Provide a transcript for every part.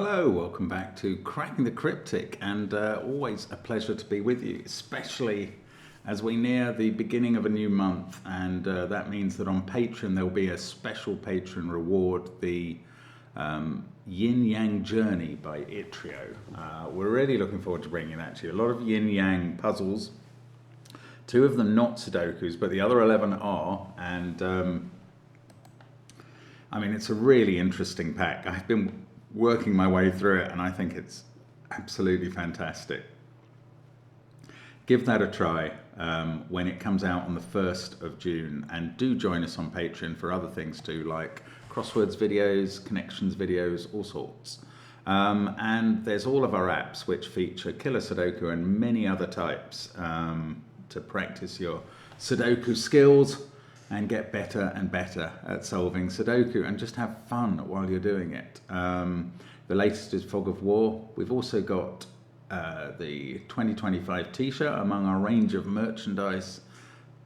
Hello, welcome back to Cracking the Cryptic, and always a pleasure to be with you, especially as we near the beginning of a new month, and that means that on Patreon there'll be a special patron reward, the Yin Yang Journey by Itrio. We're really looking forward to bringing that to you. A lot of Yin Yang puzzles, 2 of them not Sudokus, but the other 11 are, and I mean, it's a really interesting pack. I've been working my way through it and I think it's absolutely fantastic. Give that a try when it comes out on the 1st of June, and do join us on Patreon for other things too, like crosswords videos, connections videos, all sorts. And there's all of our apps which feature killer Sudoku and many other types to practice your Sudoku skills and get better and better at solving Sudoku and just have fun while you're doing it. The latest is Fog of War. We've also got the 2025 t-shirt among our range of merchandise.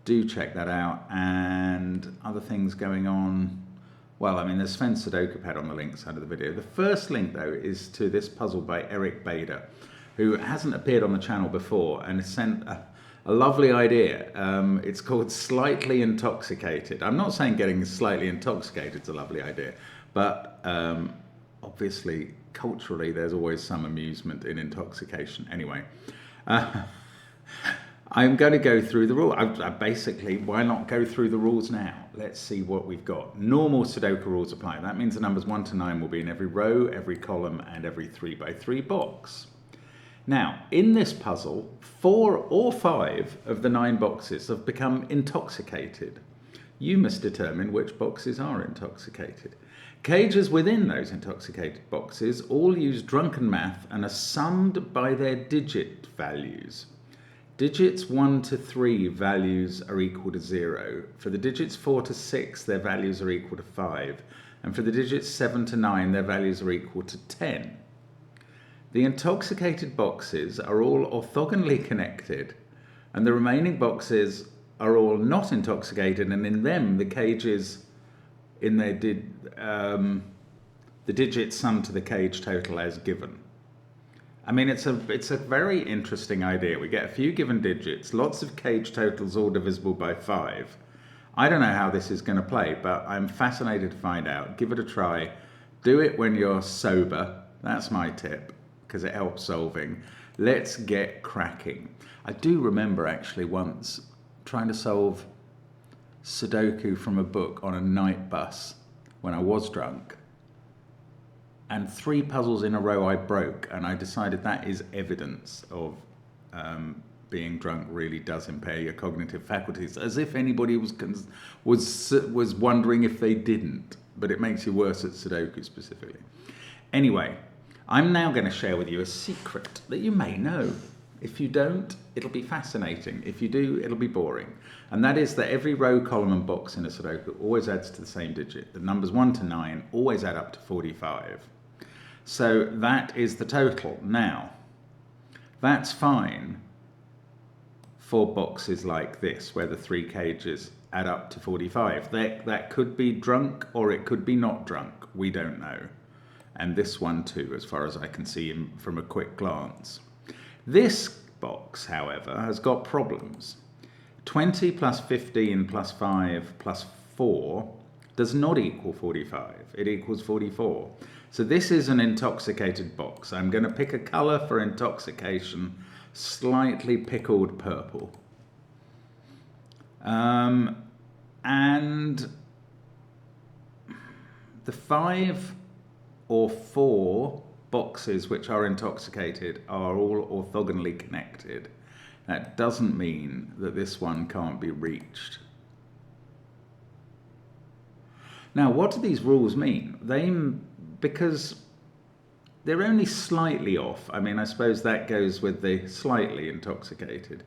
Do check that out, and other things going on. Well, I mean, there's SVEN'S SUDOKU PAD on the link side of the video. The first link, though, is to this puzzle by Eric Bader, who hasn't appeared on the channel before and has sent a lovely idea. It's called Slightly Intoxicated. I'm not saying getting slightly intoxicated is a lovely idea, but obviously, culturally, there's always some amusement in intoxication. Anyway, I'm going to go through the rules. Basically, why not go through the rules now? Let's see what we've got. Normal Sudoku rules apply. That means the numbers 1 to 9 will be in every row, every column, and every 3x3 box. Now, in this puzzle, 4 or 5 of the 9 boxes have become intoxicated. You must determine which boxes are intoxicated. Cages within those intoxicated boxes all use drunken math and are summed by their digit values. Digits 1 to 3 values are equal to 0. For the digits 4 to 6, their values are equal to 5. And for the digits 7 to 9, their values are equal to 10. The intoxicated boxes are all orthogonally connected, and the remaining boxes are all not intoxicated, and in them the cages in their the digits sum to the cage total as given. I mean, it's a very interesting idea. We get a few given digits, lots of cage totals, all divisible by 5. I don't know how this is going to play, but I'm fascinated to find out. Give it a try. Do it when you're sober. That's my tip, because it helps solving. Let's get cracking. I do remember actually once trying to solve Sudoku from a book on a night bus when I was drunk, and 3 puzzles in a row I broke, and I decided that is evidence of being drunk really does impair your cognitive faculties, as if anybody was wondering if they didn't, but it makes you worse at Sudoku specifically. Anyway, I'm now going to share with you a secret that you may know. If you don't, it'll be fascinating. If you do, it'll be boring. And that is that every row, column, and box in a Sudoku always adds to the same digit. The numbers 1 to 9 always add up to 45. So that is the total. Now, that's fine for boxes like this, where the 3 cages add up to 45. That could be drunk, or it could be not drunk. We don't know. And this one too, as far as I can see from a quick glance. This box, however, has got problems. 20 plus 15 plus 5 plus 4 does not equal 45. It equals 44. So this is an intoxicated box. I'm going to pick a colour for intoxication, slightly pickled purple. And the 5 or 4 boxes which are intoxicated are all orthogonally connected. That doesn't mean that this one can't be reached. Now, what do these rules mean? Because they're only slightly off. I mean, I suppose that goes with the slightly intoxicated.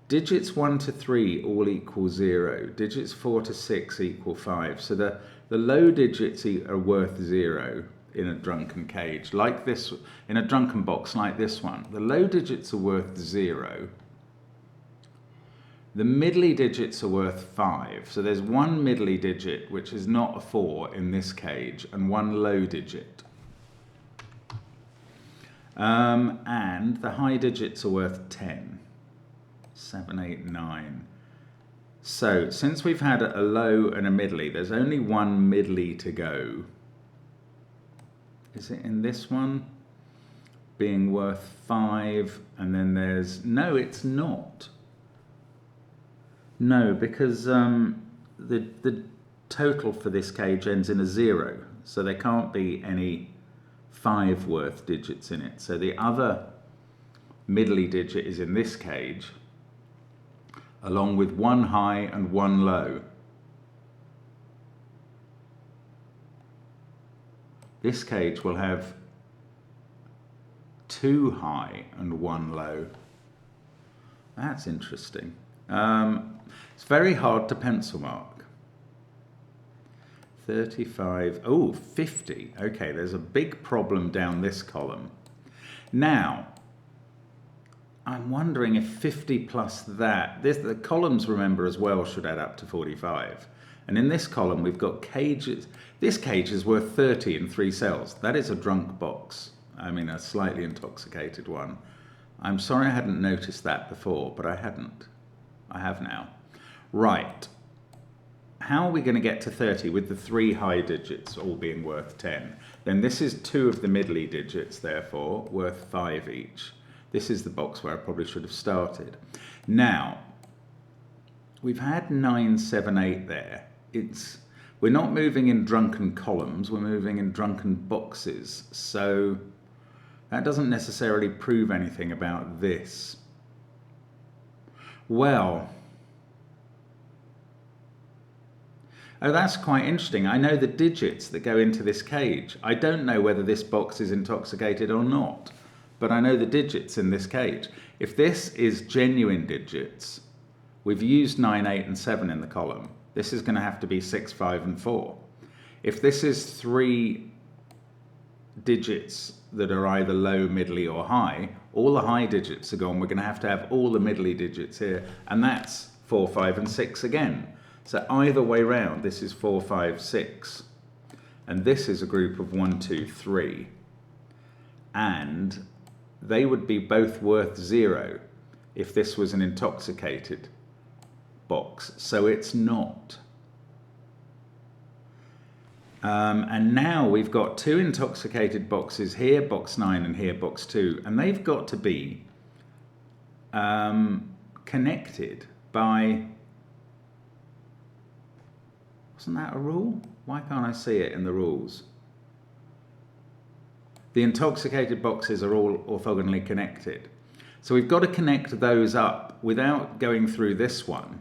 Digits 1 to 3 all equal 0. Digits 4 to 6 equal 5. So the low digits are worth 0 in a drunken cage, like this, in a drunken box like this one. The low digits are worth 0. The middly digits are worth 5. So there's one middly digit, which is not a 4 in this cage, and one low digit. And the high digits are worth 10. 7, 8, 9. So since we've had a low and a middly, there's only one middly to go. Is it in this one? Being worth 5, and then there's... No, it's not. No, because the total for this cage ends in a 0, so there can't be any 5 worth digits in it. So the other middly digit is in this cage, along with 1 high and 1 low. This cage will have 2 high and 1 low. That's interesting. It's very hard to pencil mark. 35, oh, 50. Okay, there's a big problem down this column. Now, I'm wondering if 50 plus that, the columns, remember, as well should add up to 45. And in this column, we've got cages. This cage is worth 30 in 3 cells. That is a drunk box. I mean, a slightly intoxicated one. I'm sorry I hadn't noticed that before, but I hadn't. I have now. Right. How are we going to get to 30 with the 3 high digits all being worth 10? Then this is 2 of the middly digits, therefore, worth 5 each. This is the box where I probably should have started. Now, we've had 9, 7, 8 there. We're not moving in drunken columns, we're moving in drunken boxes. So that doesn't necessarily prove anything about this. Well, oh, that's quite interesting. I know the digits that go into this cage. I don't know whether this box is intoxicated or not, but I know the digits in this cage. If this is genuine digits, we've used 9, 8 and 7 in the column. This is going to have to be 6, 5 and 4. If this is 3 digits that are either low, middly or high, all the high digits are gone. We're going to have all the middly digits here, and that's 4, 5 and 6 again. So either way round, this is 4, 5, 6. And this is a group of 1, 2, 3. And they would be both worth 0 if this was an intoxicated box. So it's not. And now we've got 2 intoxicated boxes here, box 9, and here, box 2. And they've got to be connected by... Wasn't that a rule? Why can't I see it in the rules? The intoxicated boxes are all orthogonally connected. So we've got to connect those up without going through this one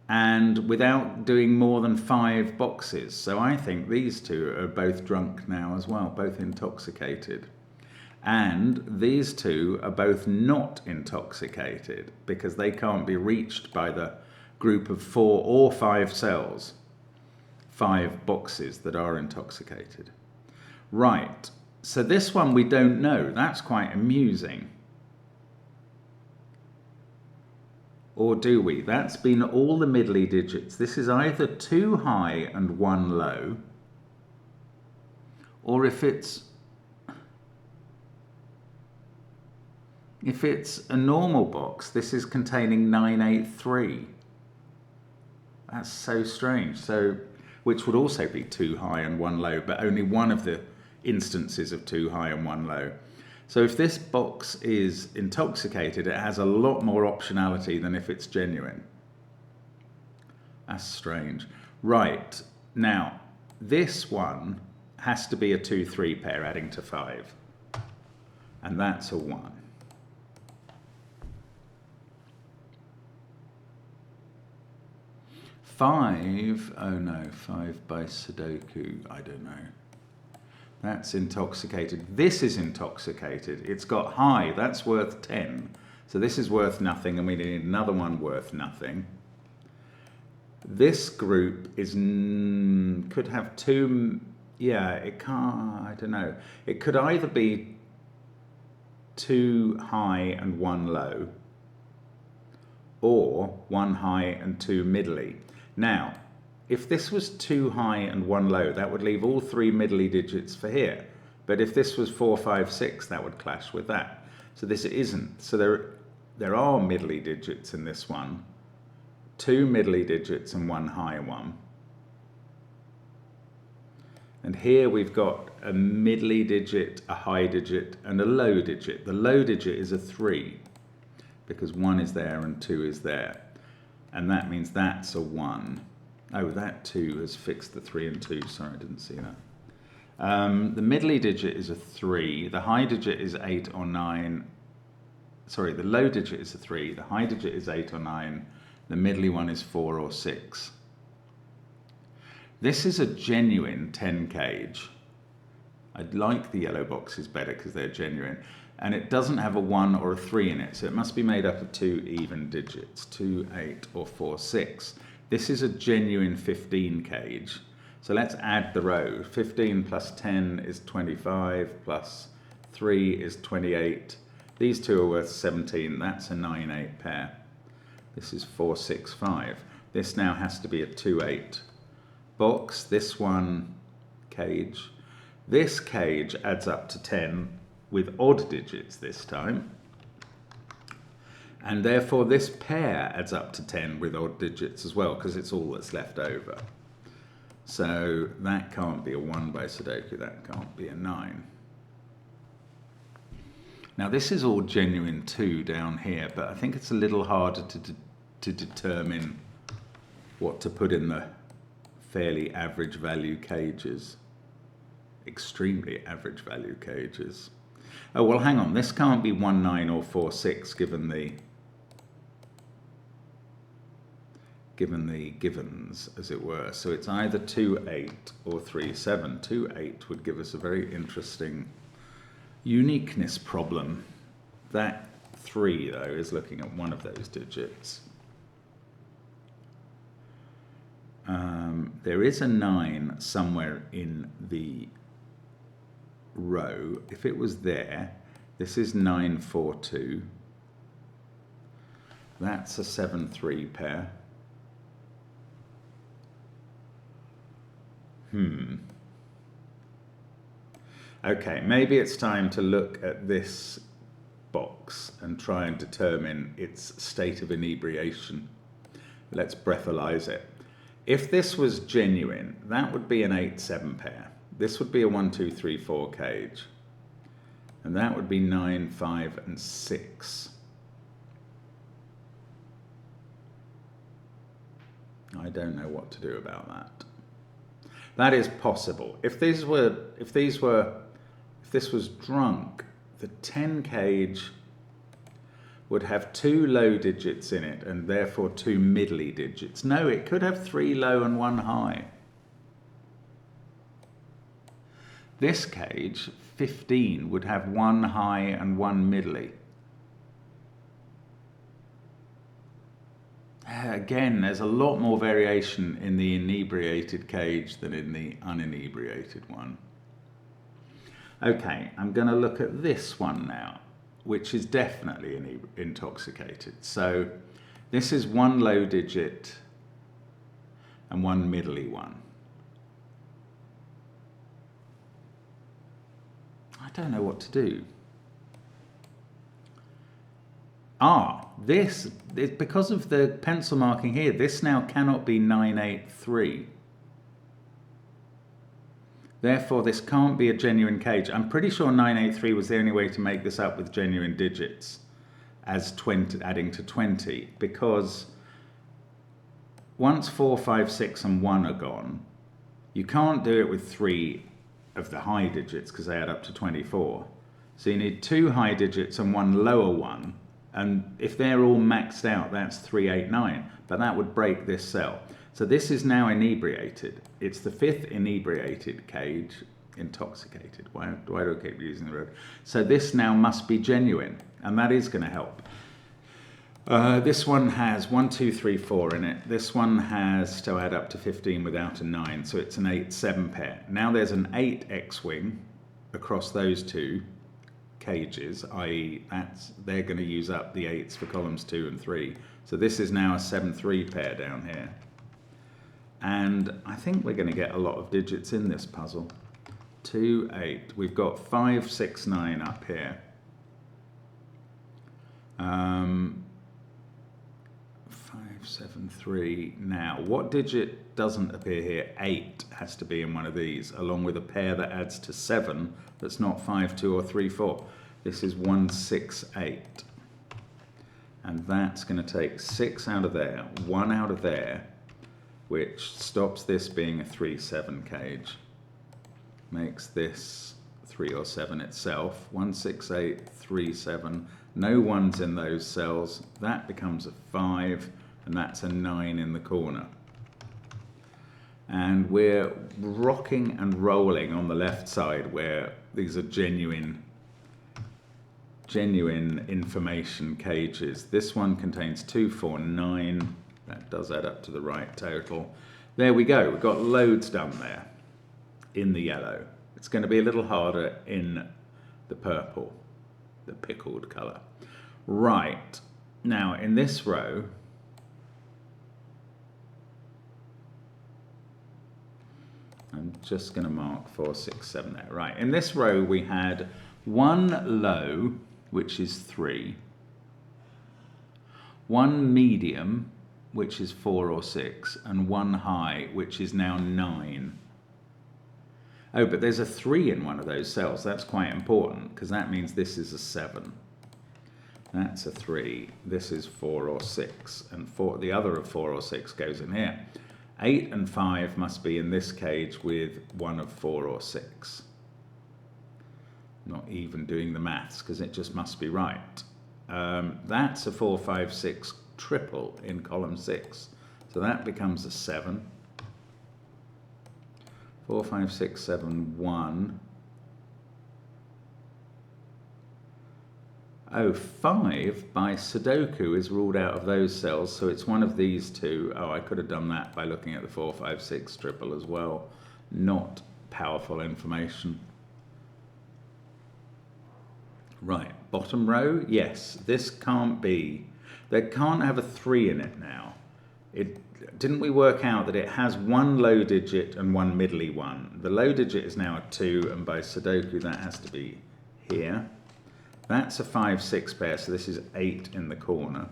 and without doing more than 5 boxes. So I think these 2 are both drunk now as well, both intoxicated. And these 2 are both not intoxicated because they can't be reached by the group of 4 or 5 cells. 5 boxes that are intoxicated. Right, so this one we don't know. That's quite amusing. Or do we? That's been all the middly digits. This is either 2 high and 1 low, or if it's a normal box, this is containing 9, 8, 3. That's so strange. So, which would also be 2 high and 1 low, but only one of the instances of 2 high and 1 low. So if this box is intoxicated, it has a lot more optionality than if it's genuine. That's strange. Right, now, this one has to be a 2-3 pair adding to 5. And that's a 1. Five, oh no, 5 by Sudoku, I don't know. That's intoxicated. This is intoxicated. It's got high, that's worth 10. So this is worth nothing, and we need another one worth nothing. This group is, could have 2, yeah, it can't, I don't know. It could either be 2 high and 1 low, or 1 high and 2 middly. Now, if this was 2 high and 1 low, that would leave all 3 middly digits for here. But if this was 4, 5, 6, that would clash with that. So this isn't. So there are middly digits in this one. 2 middly digits and 1 high one. And here we've got a middly digit, a high digit, and a low digit. The low digit is a 3, because 1 is there and 2 is there. And that means that's a 1. Oh, that 2 has fixed the 3 and 2. Sorry, I didn't see that. The middly digit is a 3. The high digit is 8 or 9. Sorry, the low digit is a 3. The high digit is 8 or 9. The middly one is 4 or 6. This is a genuine 10 cage. I'd like the yellow boxes better because they're genuine. And it doesn't have a 1 or a 3 in it, so it must be made up of 2 even digits, 2, 8, or 4, 6. This is a genuine 15 cage. So let's add the row. 15 plus 10 is 25, plus 3 is 28. These two are worth 17. That's a 9-8 pair. This is 4, 6, 5. This now has to be a 2, 8 box. This one cage. This cage adds up to 10 with odd digits this time. And therefore this pair adds up to 10 with odd digits as well, because it's all that's left over. So that can't be a 1 by Sudoku, that can't be a 9. Now this is all genuine 2 down here, but I think it's a little harder to determine what to put in the fairly average value cages. Extremely average value cages. Oh, well, hang on, this can't be 1, 9 or 4, 6 given the givens, as it were. So it's either 2, 8 or 3, 7. 2, 8 would give us a very interesting uniqueness problem. That 3, though, is looking at one of those digits. There is a 9 somewhere in the row. If it was there, this is 9, 4, 2. That's a 7, 3 pair. Okay, maybe it's time to look at this box and try and determine its state of inebriation. Let's breathalyze it. If this was genuine, that would be an 8, 7 pair. This would be a 1, 2, 3, 4 cage. And that would be 9, 5, and 6. I don't know what to do about that. That is possible. If this was drunk, the 10 cage would have 2 low digits in it and therefore 2 middly digits. No, it could have 3 low and 1 high. This cage, 15, would have 1 high and 1 middly. Again, there's a lot more variation in the inebriated cage than in the uninebriated one. Okay, I'm going to look at this one now, which is definitely intoxicated. So this is 1 low digit and 1 middly one. I don't know what to do. This is because of the pencil marking here. This now cannot be 983. Therefore, this can't be a genuine cage. I'm pretty sure 983 was the only way to make this up with genuine digits, as 20, adding to 20, because once 4, 5, 6, and 1 are gone, you can't do it with 3 of the high digits because they add up to 24. So you need 2 high digits and 1 lower one. And if they're all maxed out, that's 3, 8, 9. But that would break this cell. So this is now inebriated. It's the 5th inebriated cage, intoxicated. Why do I keep using the word? So this now must be genuine, and that is going to help. This one has 1, 2, 3, 4 in it. This one has to add up to 15 without a 9, so it's an 8, 7 pair. Now there's an 8 X-wing across those two cages, i.e. they're going to use up the 8s for columns 2 and 3. So this is now a 7, 3 pair down here. And I think we're going to get a lot of digits in this puzzle. 2, 8. We've got 5, 6, 9 up here. 5, 7, 3. Now, what digit doesn't appear here? 8 has to be in one of these, along with a pair that adds to 7 that's not 5, 2, or 3, 4. This is 1, 6, 8. And that's going to take 6 out of there, 1 out of there, which stops this being a 3, 7 cage. Makes this 3 or 7 itself. 1, 6, 8, 3, 7. No 1s in those cells. That becomes a 5, and that's a 9 in the corner. And we're rocking and rolling on the left side where these are genuine information cages. This one contains 2, 4, 9. That does add up to the right total. There we go. We've got loads done there in the yellow. It's going to be a little harder in the purple, the pickled colour. Right. Now, in this row, I'm just going to mark 4, 6, 7 there. Right. In this row, we had one low, which is 3, one medium, which is 4 or 6, and one high, which is now 9. Oh, but there's a 3 in one of those cells. That's quite important, because that means this is a 7. That's a 3. This is 4 or 6, and the other of 4 or 6 goes in here. 8 and 5 must be in this cage with one of 4 or 6. Not even doing the maths, because it just must be right. That's a 4, 5, 6 triple in column 6. So that becomes a 7. 4, 5, 6, 7, 1. Oh, 5 by Sudoku is ruled out of those cells, so it's one of these two. Oh, I could have done that by looking at the 4, 5, 6 triple as well. Not powerful information. Right, bottom row, yes, this can't be. They can't have a 3 in it now. Didn't we work out that it has one low digit and one middly one? The low digit is now a 2, and by Sudoku that has to be here. That's a 5, 6 pair, so this is 8 in the corner.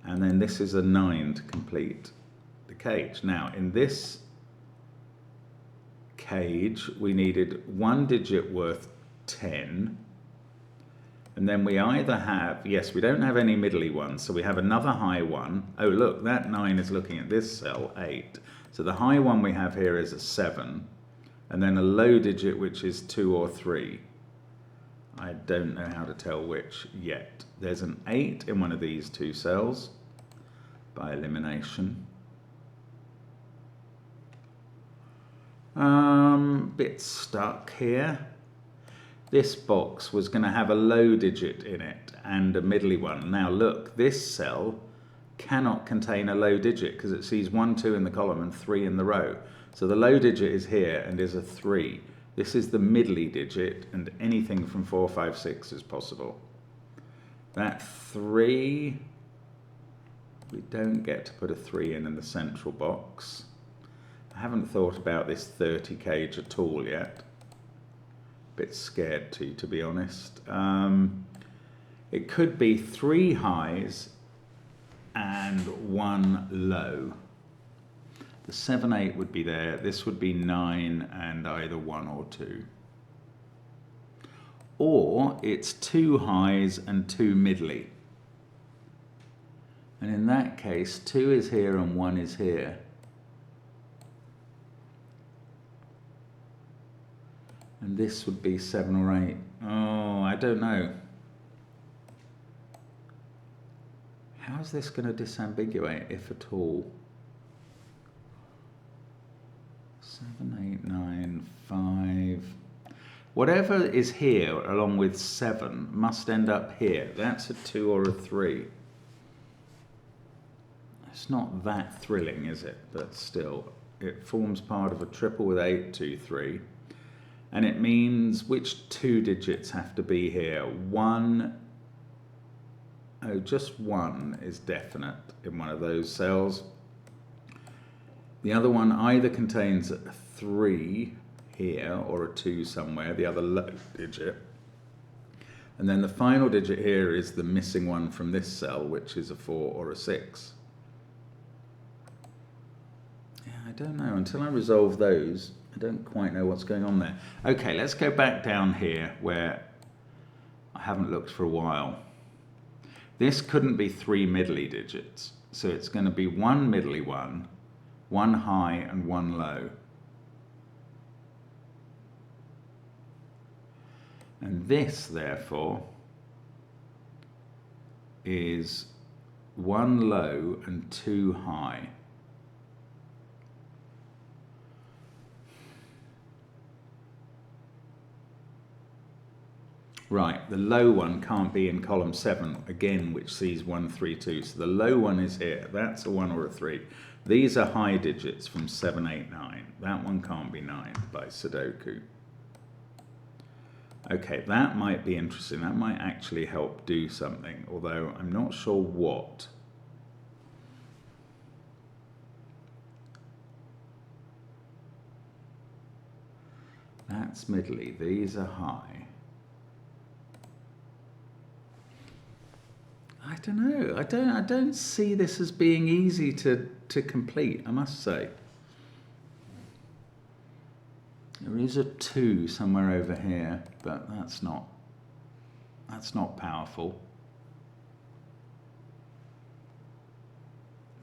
And then this is a 9 to complete the cage. Now, in this cage, we needed one digit worth 10. And then we either have, yes, we don't have any middly ones, so we have another high one. Oh, look, that 9 is looking at this cell, 8. So the high one we have here is a 7, and then a low digit, which is 2 or 3. I don't know how to tell which yet. There's an 8 in one of these two cells by elimination. Bit stuck here. This box was going to have a low digit in it and a middly one. Now look, this cell cannot contain a low digit because it sees 1, 2 in the column and 3 in the row. So the low digit is here and is a 3. This is the middly digit, and anything from 4, 5, 6 is possible. That 3, we don't get to put a 3 in the central box. I haven't thought about this 30 cage at all yet. Bit scared to be honest. It could be 3 highs and 1 low. The 7, 8 would be there. This would be 9 and either 1 or 2. Or it's 2 highs and 2 middly. And in that case, 2 is here and 1 is here. And this would be 7 or 8. Oh, I don't know. How's this going to disambiguate, if at all? 7, 8, 9, 5. Whatever is here along with 7 must end up here. That's a 2 or a 3. It's not that thrilling, is it? But still, it forms part of a triple with 8, 2, 3. And it means which 2 digits have to be here? 1, oh, just 1 is definite in one of those cells. The other one either contains a 3 here, or a 2 somewhere, the other low digit. And then the final digit here is the missing one from this cell, which is a 4 or a 6. Yeah, I don't know. Until I resolve those, I don't quite know what's going on there. Okay, let's go back down here where I haven't looked for a while. This couldn't be 3 middly digits. So it's going to be 1 middly one, 1 high and 1 low. And this, therefore, is 1 low and 2 high. Right, the low one can't be in column 7, again, which sees 1, 3, 2. So the low one is here. That's a 1 or a 3. These are high digits from 7, 8, 9. That one can't be 9 by Sudoku. Okay, that might be interesting. That might actually help do something, although I'm not sure what. That's middly. These are high. I don't know. I don't see this as being easy to complete, I must say. There is a 2 somewhere over here, but that's not powerful.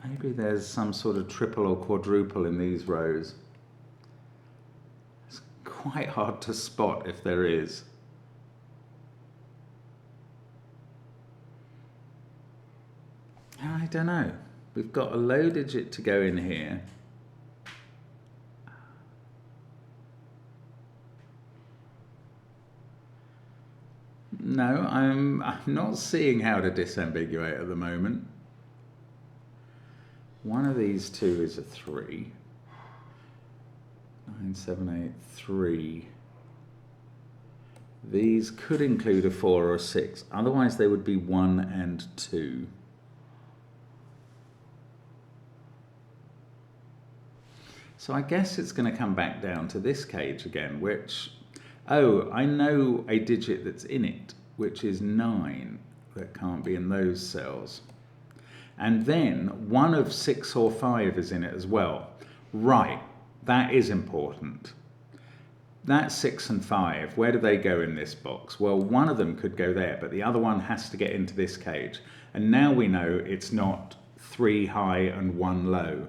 Maybe there's some sort of triple or quadruple in these rows. It's quite hard to spot if there is. I don't know. We've got a low digit to go in here. No, I'm not seeing how to disambiguate at the moment. One of these two is a 3. 9, 7, 8, 3. These could include a 4 or a 6. Otherwise they would be 1 and 2. So I guess it's going to come back down to this cage again, which, oh, I know a digit that's in it, which is 9, that can't be in those cells. And then 1 of 6 or 5 is in it as well. Right, that is important. That's 6 and 5. Where do they go in this box? Well, one of them could go there, but the other one has to get into this cage. And now we know it's not 3 high and 1 low.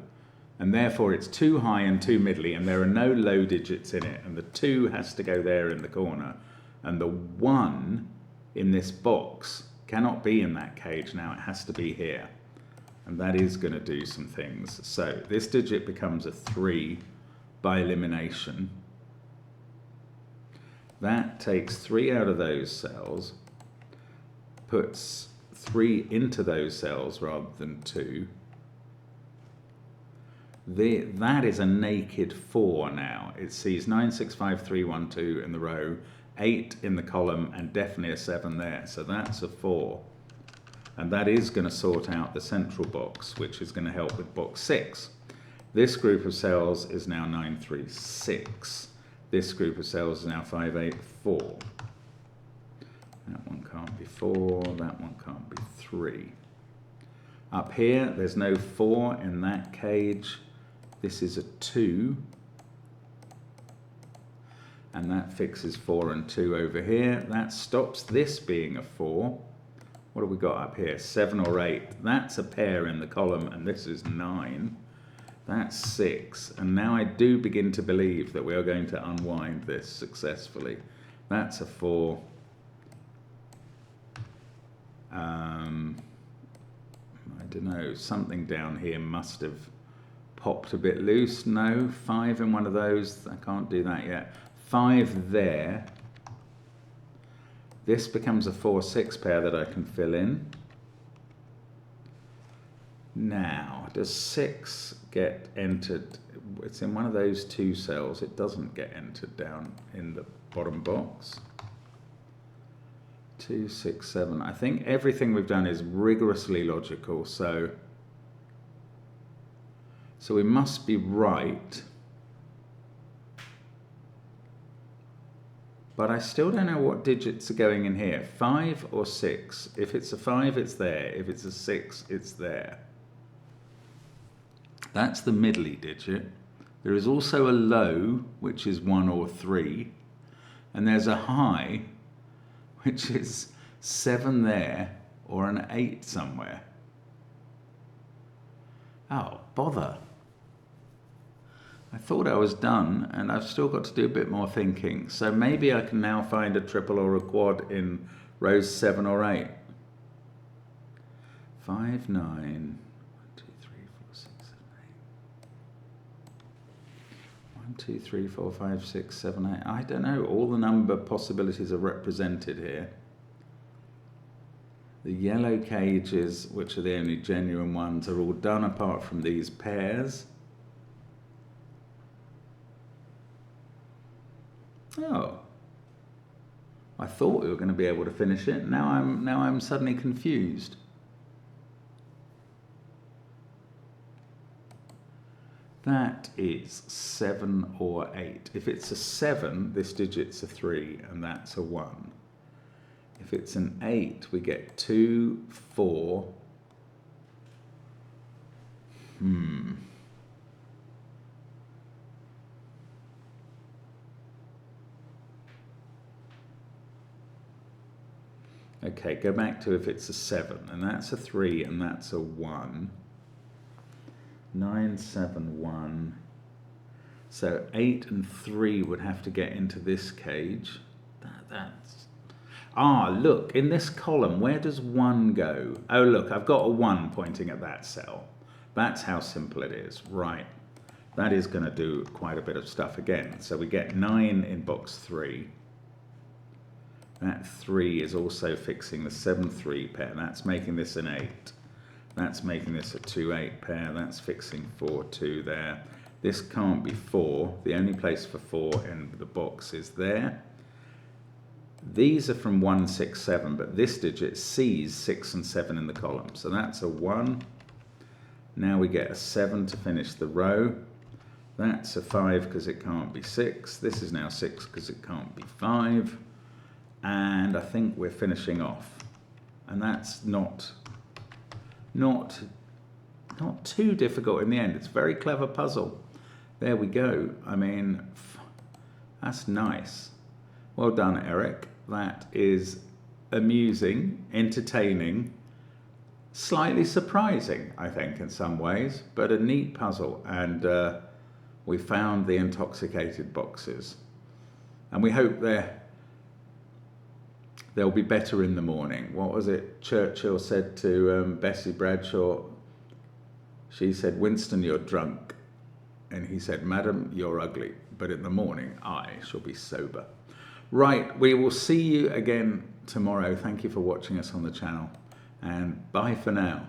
And therefore it's 2 high and 2 middly, and there are no low digits in it. And the 2 has to go there in the corner. And the 1 in this box cannot be in that cage now. It has to be here. And that is going to do some things. So this digit becomes a 3 by elimination. That takes 3 out of those cells, puts 3 into those cells rather than 2. That is a naked 4 now. It sees 9, 6, 5, 3, 1, 2 in the row, 8 in the column, and definitely a 7 there. So that's a 4. And that is going to sort out the central box, which is going to help with box 6. This group of cells is now 9, 3, 6. This group of cells is now 5, 8, 4. That one can't be 4. That one can't be 3. Up here, there's no 4 in that cage. This is a 2. And that fixes 4 and 2 over here. That stops this being a 4. What have we got up here? 7 or 8. That's a pair in the column, and this is 9. That's 6. And now I do begin to believe that we are going to unwind this successfully. That's a 4. I don't know, something down here must have popped a bit loose. No, 5 in one of those. I can't do that yet. 5 there. This becomes a 4, 6 pair that I can fill in. Now, does 6 get entered? It's in one of those 2 cells. It doesn't get entered down in the bottom box. 2, 6, 7. I think everything we've done is rigorously logical, so we must be right. But I still don't know what digits are going in here. 5 or 6. If it's a 5, it's there. If it's a 6, it's there. That's the middly digit. There is also a low, which is 1 or 3. And there's a high, which is 7 there, or an 8 somewhere. Oh, bother. I thought I was done, and I've still got to do a bit more thinking. So maybe I can now find a triple or a quad in rows 7 or 8. 5, 9, 1, 2, 3, 4, 6, 7, 8. 1, 2, 3, 4, 5, 6, 7, 8. I don't know. All the number possibilities are represented here. The yellow cages, which are the only genuine ones, are all done apart from these pairs. Oh, I thought we were going to be able to finish it. Now I'm suddenly confused. That is 7 or 8. If it's a 7, this digit's a 3, and that's a 1. If it's an 8, we get 2, 4. Okay, go back to if it's a 7, and that's a 3, and that's a 1. 9, 7, 1. So 8 and 3 would have to get into this cage. That's... Ah, look, in this column, where does 1 go? Oh, look, I've got a 1 pointing at that cell. That's how simple it is. Right. That is going to do quite a bit of stuff again. So we get 9 in box 3. That 3 is also fixing the 7-3 pair. That's making this an 8. That's making this a 2-8 pair. That's fixing 4-2 there. This can't be 4. The only place for 4 in the box is there. These are from 1, 6, 7, but this digit sees 6 and 7 in the column. So that's a 1. Now we get a 7 to finish the row. That's a 5 because it can't be 6. This is now 6 because it can't be 5. And I think we're finishing off. And that's not too difficult in the end. It's a very clever puzzle. There we go. I mean, that's nice. Well done, Eric. That is amusing, entertaining, slightly surprising, I think, in some ways, but a neat puzzle. And we found the intoxicated boxes. And we hope they'll be better in the morning. What was it Churchill said to Bessie Bradshaw? She said, "Winston, you're drunk." And he said, "Madam, you're ugly, but in the morning I shall be sober." Right, we will see you again tomorrow. Thank you for watching us on the channel, and bye for now.